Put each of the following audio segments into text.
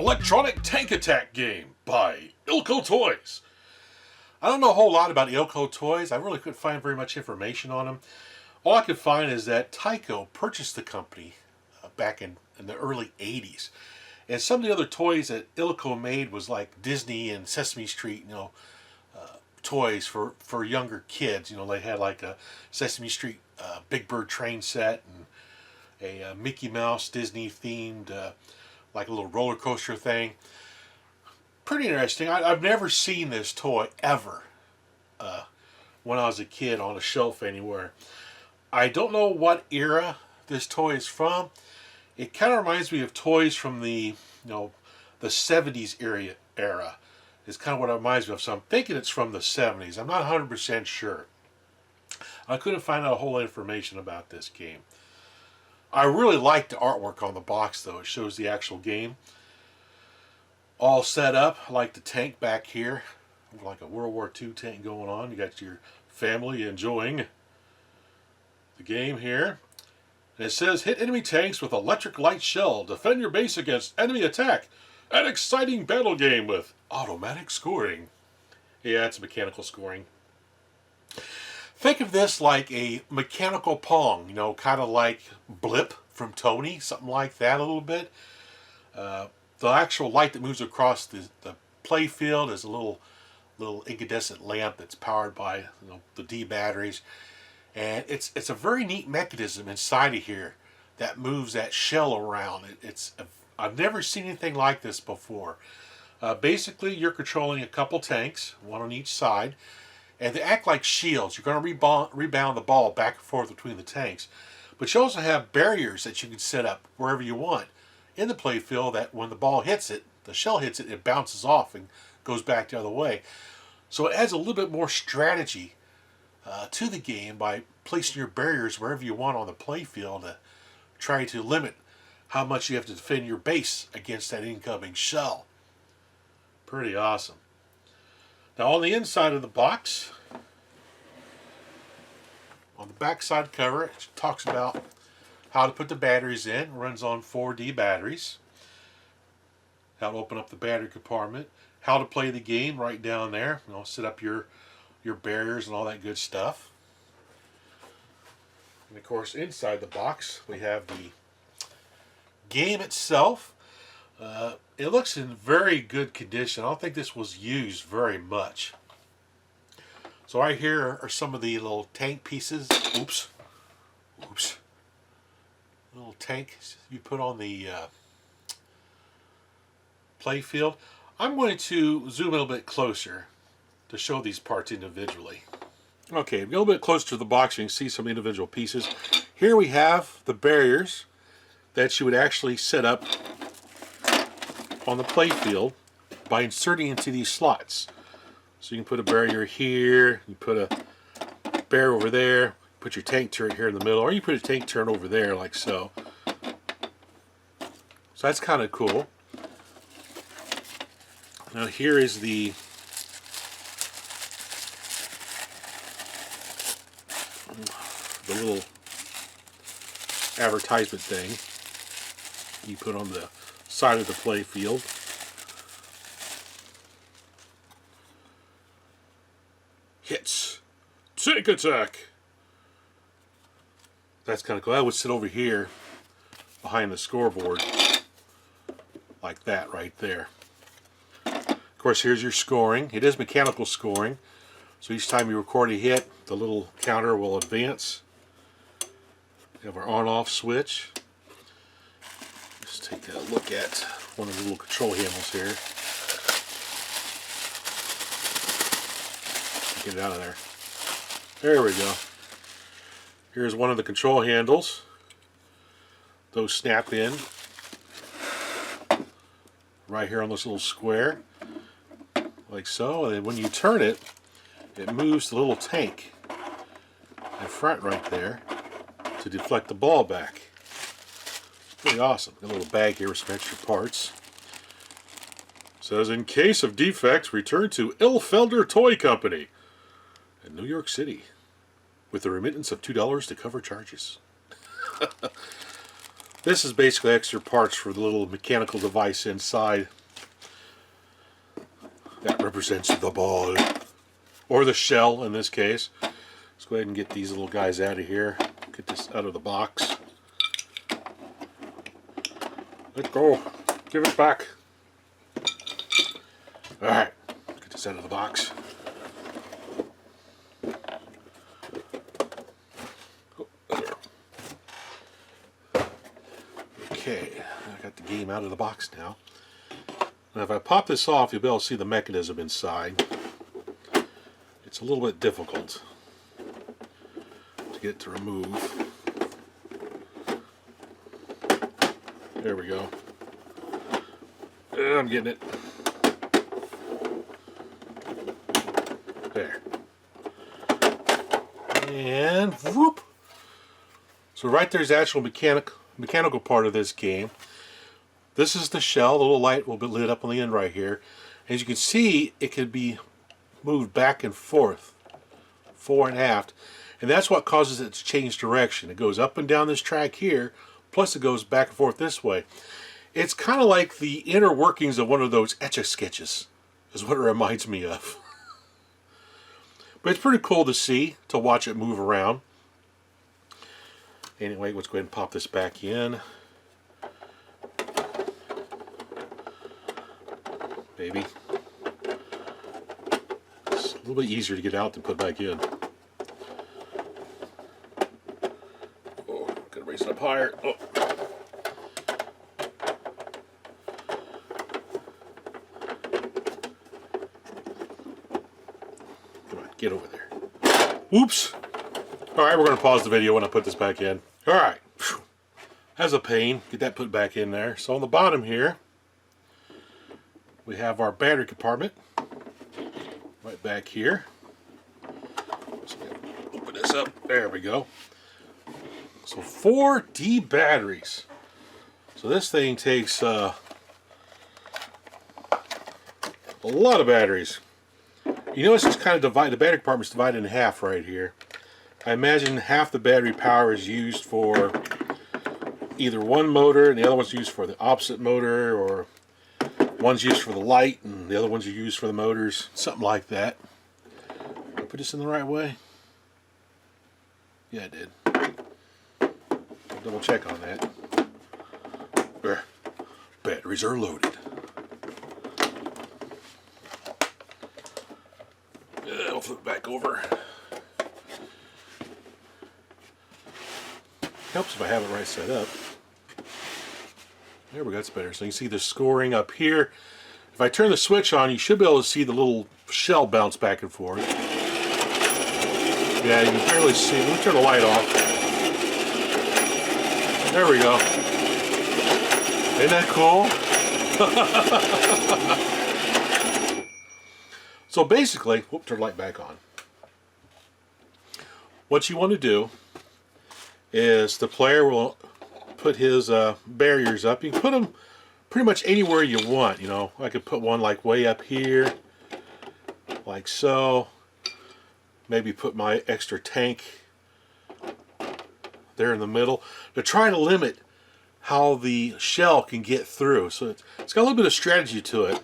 electronic tank attack game by ILLCO Toys. I don't know a whole lot about ILLCO Toys. I really couldn't find very much information on them. All I could find is that Tyco purchased the company back in the early 80s. And some of the other toys that ILLCO made was like Disney and Sesame Street, toys for younger kids. They had like a Sesame Street Big Bird train set and a Mickey Mouse Disney themed like a little roller coaster thing. Pretty interesting. I've never seen this toy ever when I was a kid on a shelf anywhere. I don't know what era this toy is from. It kind of reminds me of toys from the the 70s era. Is kind of what it reminds me of. So I'm thinking it's from the 70s. I'm not 100% sure. I couldn't find out a whole lot of information about this game. I really like the artwork on the box though. It shows the actual game all set up. I like the tank back here, like a World War II tank going on. You got your family enjoying the game here. And it says, hit enemy tanks with electric light shell. Defend your base against enemy attack. An exciting battle game with automatic scoring. Yeah, it's mechanical scoring. Think of this like a mechanical pong, kind of like Blip from Tony, something like that a little bit. The actual light that moves across the play field is a little incandescent lamp that's powered by the D batteries. And it's a very neat mechanism inside of here that moves that shell around. I've never seen anything like this before. Basically, you're controlling a couple tanks, one on each side, and they act like shields. You're going to rebound the ball back and forth between the tanks. But you also have barriers that you can set up wherever you want in the playfield that when the ball hits it, the shell hits it, it bounces off and goes back the other way. So it adds a little bit more strategy to the game by placing your barriers wherever you want on the playfield to try to limit how much you have to defend your base against that incoming shell. Pretty awesome. Now on the inside of the box, on the back side cover, it talks about how to put the batteries in. It runs on 4D batteries. How to open up the battery compartment. How to play the game right down there. Set up your barriers and all that good stuff. And of course inside the box we have the game itself. It looks in very good condition. I don't think this was used very much. So right here are some of the little tank pieces. Oops. Little tank you put on the play field. I'm going to zoom a little bit closer to show these parts individually. Okay, a little bit closer to the box, you can see some individual pieces. Here we have the barriers that you would actually set up on the play field by inserting into these slots. So you can put a barrier here, you put a barrier over there, put your tank turret here in the middle, or you put a tank turret over there like so. So that's kind of cool. Now here is the little advertisement thing you put on the side of the play field. Hits. Tank attack. That's kind of cool. I would sit over here behind the scoreboard like that right there. Of course, here's your scoring. It is mechanical scoring. So each time you record a hit, the little counter will advance. We have our on-off switch. Let's take a look at one of the little control handles here. Get it out of there. There we go. Here's one of the control handles. Those snap in right here on this little square, like so. And then when you turn it, it moves the little tank in front right there to deflect the ball back. Pretty awesome. Got a little bag here with some extra parts. It says, in case of defects, return to Ilfelder Toy Company in New York City with a remittance of $2 to cover charges. This is basically extra parts for the little mechanical device inside. That represents the ball, or the shell in this case. Let's go ahead and get these little guys out of here. Get this out of the box. Let go. Give it back. Alright, get this out of the box. Oh, there. Okay, I got the game out of the box now. Now if I pop this off, you'll be able to see the mechanism inside. It's a little bit difficult to get to remove. There we go. I'm getting it. There. And whoop. So right there's the actual mechanical part of this game. This is the shell. The little light will be lit up on the end right here. As you can see, it can be moved back and forth, fore and aft, and that's what causes it to change direction. It goes up and down this track here, plus it goes back and forth this way. It's kind of like the inner workings of one of those Etch-a-Sketches, is what it reminds me of. But it's pretty cool to see, to watch it move around. Anyway, let's go ahead and pop this back in. Baby. It's a little bit easier to get out than put back in. Oh, gotta raise it up higher. Oh. Come on, get over there. Oops. Alright, we're going to pause the video when I put this back in. Alright. That's a pain. Get that put back in there. So on the bottom here, we have our battery compartment right back here. So open this up. There we go. So 4 D batteries. So this thing takes a lot of batteries. You notice it's kind of divided. The battery compartment is divided in half right here. I imagine half the battery power is used for either one motor and the other one's used for the opposite motor, or one's used for the light and the other ones are used for the motors, something like that. Did I put this in the right way? Yeah, I did. I'll double check on that. There. Batteries are loaded. I'll flip it back over. Helps if I have it right set up. There we go, that's better. So you can see the scoring up here. If I turn the switch on, you should be able to see the little shell bounce back and forth. Yeah, you can barely see. Let me turn the light off. There we go. Isn't that cool? So basically, whoop, turn the light back on. What you want to do is the player will put his barriers up. You can put them pretty much anywhere you want. You know, I could put one like way up here, like so. Maybe put my extra tank there in the middle to try to limit how the shell can get through. So it's got a little bit of strategy to it.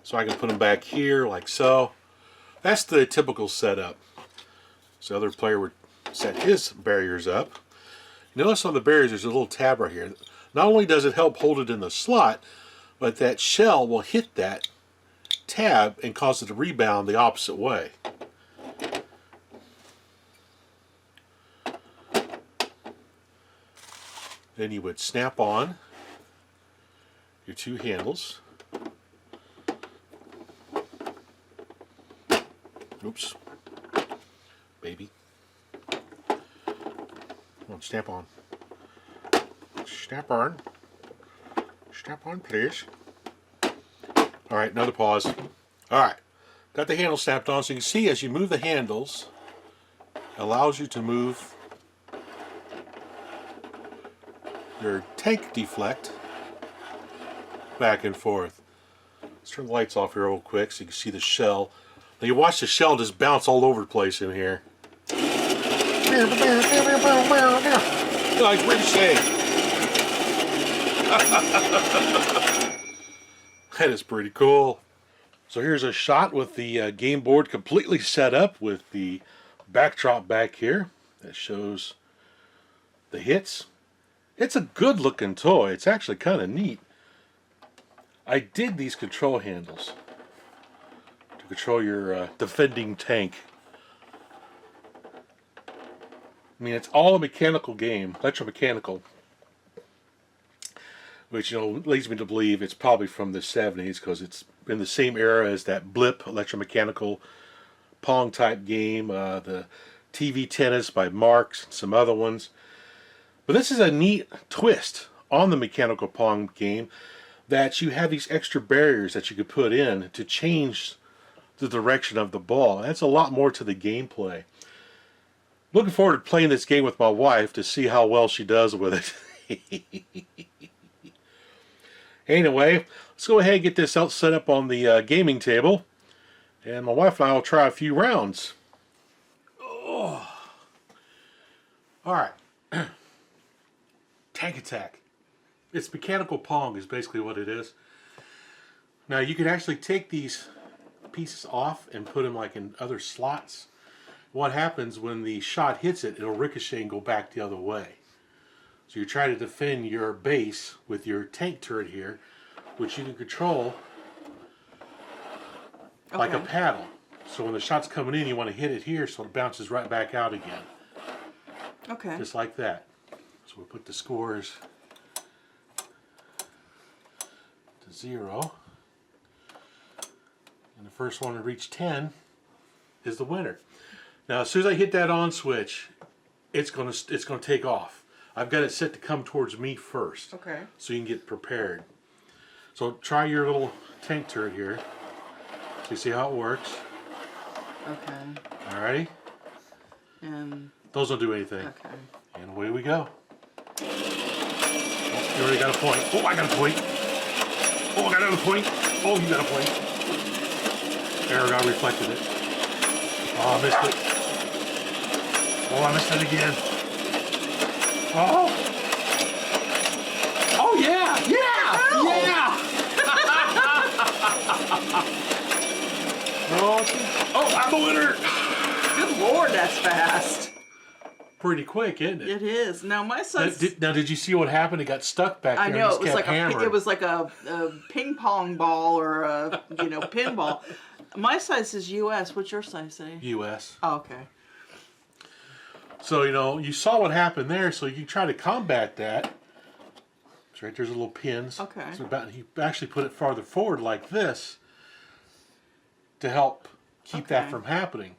So I can put them back here like so. That's the typical setup. So the other player would set his barriers up. Notice on the barriers there's a little tab right here. Not only does it help hold it in the slot, but that shell will hit that tab and cause it to rebound the opposite way. Then you would snap on your 2 handles. Oops. Baby. Come on, snap on. Snap on. Snap on, please. Alright, another pause. Alright. Got the handle snapped on, so you can see as you move the handles, it allows you to move your tank deflect back and forth. Let's turn the lights off here real quick so you can see the shell. Now you watch the shell just bounce all over the place in here. Like Ricochet. That is pretty cool. So here's a shot with the game board completely set up with the backdrop back here that shows the hits. It's a good looking toy. It's actually kind of neat. I dig these control handles to control your defending tank. I mean, it's all a mechanical game, electromechanical, which, you know, leads me to believe it's probably from the 70s because it's in the same era as that Blip electromechanical pong type game, the TV tennis by Marks, and some other ones. But this is a neat twist on the mechanical pong game, that you have these extra barriers that you could put in to change the direction of the ball. That's a lot more to the gameplay. Looking forward to playing this game with my wife to see how well she does with it. Anyway, let's go ahead and get this out set up on the gaming table, and my wife and I will try a few rounds. Oh. Alright. Tank Attack. It's mechanical pong is basically what it is. Now you can actually take these pieces off and put them like in other slots. What happens when the shot hits it, it'll ricochet and go back the other way. So you're trying to defend your base with your tank turret here, which you can control like a paddle. So when the shot's coming in, you want to hit it here so it bounces right back out again. Okay. Just like that. So we'll put the scores to 0. And the first one to reach 10 is the winner. Now as soon as I hit that on switch, it's gonna take off. I've got it set to come towards me first. Okay. So you can get prepared. So try your little tank turret here. So you see how it works. Okay. Alrighty. And those don't do anything. okay. And away we go. Oh, you already got a point. Oh, I got a point. Oh, I got another point. Oh, you got a point. There, I reflected it. Oh, I missed it. Oh, I missed it again. Oh. Oh, yeah. Yeah. Ow. Yeah. Oh, I'm the winner. Good Lord, that's fast. Pretty quick, isn't it? It is. Now my son's. Now, did you see what happened? It got stuck back there. I know and it was kept like hammering. it was like a ping pong ball or a pinball. My size is U.S. What's your size say? U.S. Oh, okay. So you saw what happened there. So you can try to combat that. It's right there's little pins. Okay. So he actually put it farther forward like this to help keep that from happening.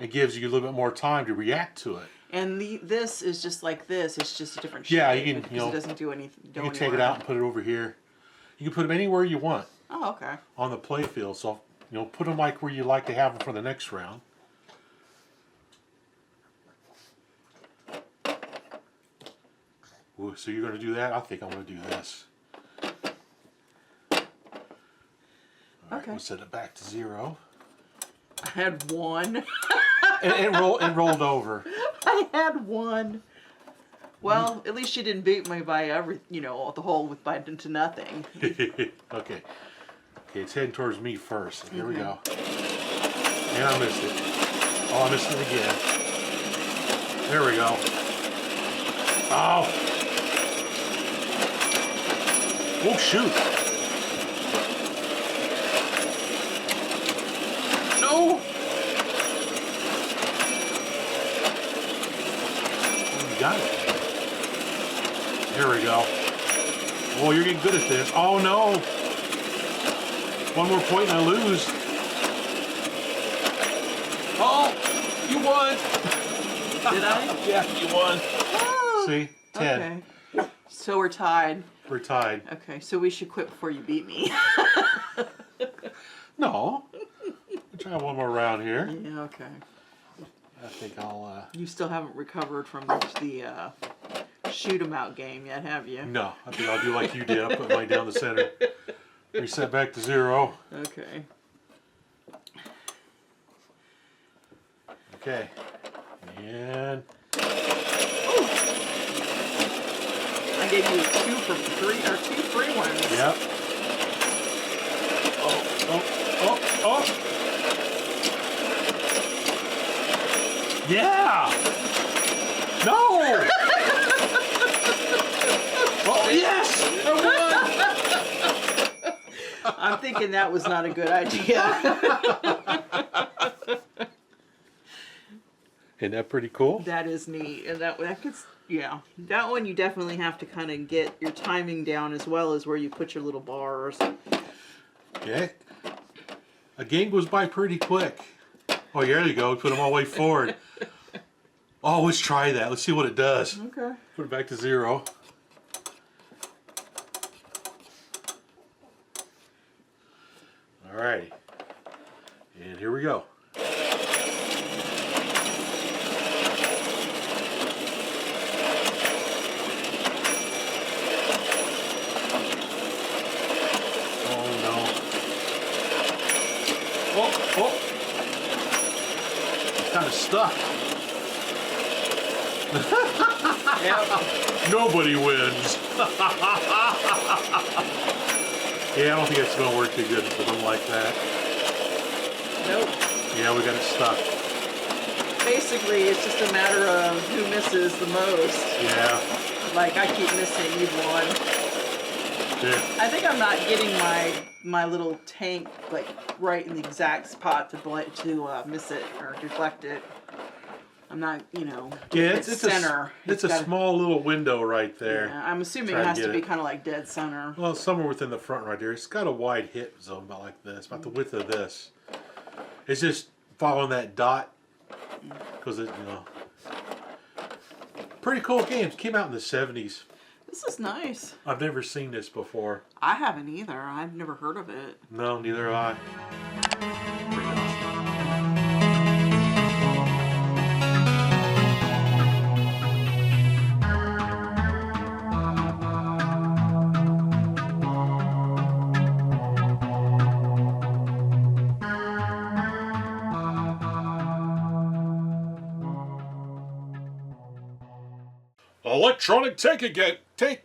It gives you a little bit more time to react to it. And this is just like this. It's just a different shape. Yeah, you can. It doesn't do anything. You can take it out and put it over here. You can put them anywhere you want. Oh, okay. On the play field. So put them like where you like to have them for the next round. Ooh, so you're going to do that? I think I'm going to do this. All right, Okay. we'll set it back to 0. I had 1. and rolled over. I had 1. Well, at least you didn't beat me by the whole into nothing. Okay. Okay, it's heading towards me first. Here we go. And I missed it. Oh, I missed it again. There we go. Oh. Oh, shoot. No. Oh, you got it. There we go. Oh, you're getting good at this. Oh, no. One more point and I lose. Oh, you won. Did I? Yeah, you won. Oh, See? 10. Okay. So we're tied. We're tied. Okay, so we should quit before you beat me. No. We'll try one more round here. Yeah, okay. I think I'll... You still haven't recovered from the shoot 'em out game yet, have you? No, I think I'll do like you did. I'll put mine down the center. Reset back to 0. Okay. Okay. And... I only gave you 2 free ones. Yep. Oh. Yeah! No! Oh, yes! I won! I'm thinking that was not a good idea. Isn't that pretty cool? That is neat, and that could, yeah, that one you definitely have to kind of get your timing down as well as where you put your little bars. Yeah. A game goes by pretty quick. Oh, yeah, there you go. Put them all the way forward. Oh, let's try that. Let's see what it does. Okay. Put it back to 0. All right. And here we go. Oh, it's kind of stuck. Yep. Nobody wins. Yeah, I don't think it's going to work too good for them like that. Nope. Yeah, we got it stuck. Basically, it's just a matter of who misses the most. Yeah. Like, I keep missing, you've won. Yeah. I think I'm not getting my little tank like right in the exact spot to miss it or deflect it. I'm not, you know, Yeah, it's center. It's a small little window right there. Yeah, I'm assuming Try it to has get to be it. kind of like dead center. Well, somewhere within the front right there. It's got a wide hit zone about like this, about the width of this. It's just following that dot because it, you know. Pretty cool games. Came out in the 70s. This is nice. I've never seen this before. I haven't either. I've never heard of it. No, neither have I. Pretty awesome. Electronic take again. Take.